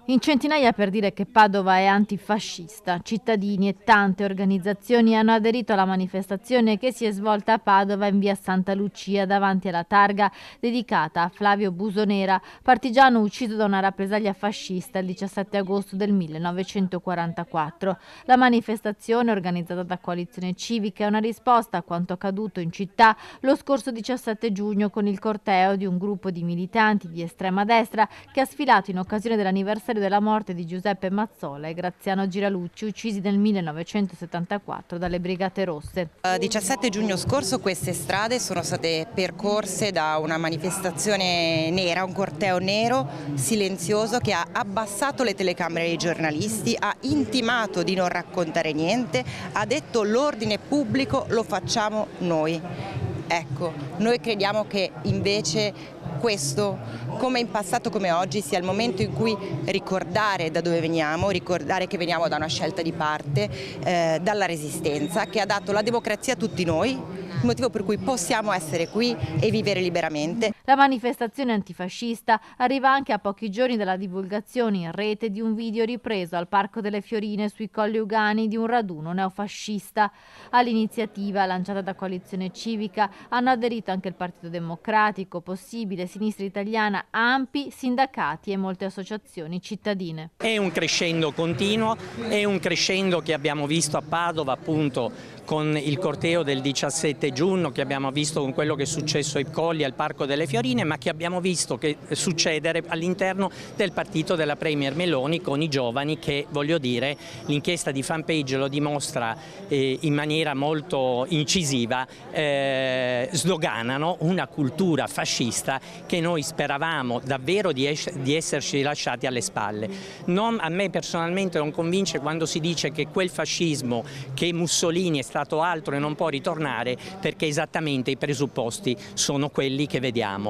In centinaia per dire che Padova è antifascista. Cittadini e tante organizzazioni hanno aderito alla manifestazione che si è svolta a Padova in via Santa Lucia davanti alla targa dedicata a Flavio Busonera, partigiano ucciso da una rappresaglia fascista il 17 agosto del 1944. La manifestazione, organizzata da Coalizione Civica, è una risposta a quanto accaduto in città lo scorso 17 giugno con il corteo di un gruppo di militanti di estrema destra che ha sfilato in occasione dell'anniversario della morte di Giuseppe Mazzola e Graziano Giralucci, uccisi nel 1974 dalle Brigate Rosse. Il 17 giugno scorso queste strade sono state percorse da una manifestazione nera, un corteo nero silenzioso che ha abbassato le telecamere dei giornalisti, ha intimato di non raccontare niente, ha detto l'ordine pubblico lo facciamo noi. Ecco, noi crediamo che invece questo, come in passato come oggi, sia il momento in cui ricordare da dove veniamo, ricordare che veniamo da una scelta di parte, dalla resistenza, che ha dato la democrazia a tutti noi, il motivo per cui possiamo essere qui e vivere liberamente. La manifestazione antifascista arriva anche a pochi giorni dalla divulgazione in rete di un video ripreso al Parco delle Fiorine sui Colli Ugani di un raduno neofascista. All'iniziativa lanciata da Coalizione Civica hanno aderito anche il Partito Democratico, Possibile, Sinistra Italiana, ANPI, sindacati e molte associazioni cittadine. È un crescendo continuo, è un crescendo che abbiamo visto a Padova appunto con il corteo del 17 giugno, che abbiamo visto con quello che è successo ai Colli al Parco delle Fiorine, ma che abbiamo visto che succedere all'interno del partito della Premier Meloni con i giovani che, voglio dire, l'inchiesta di Fanpage lo dimostra in maniera molto incisiva, sdoganano una cultura fascista che noi speravamo davvero di esserci lasciati alle spalle. A me personalmente non convince quando si dice che quel fascismo che Mussolini è stato altro e non può ritornare, perché esattamente i presupposti sono quelli che vediamo.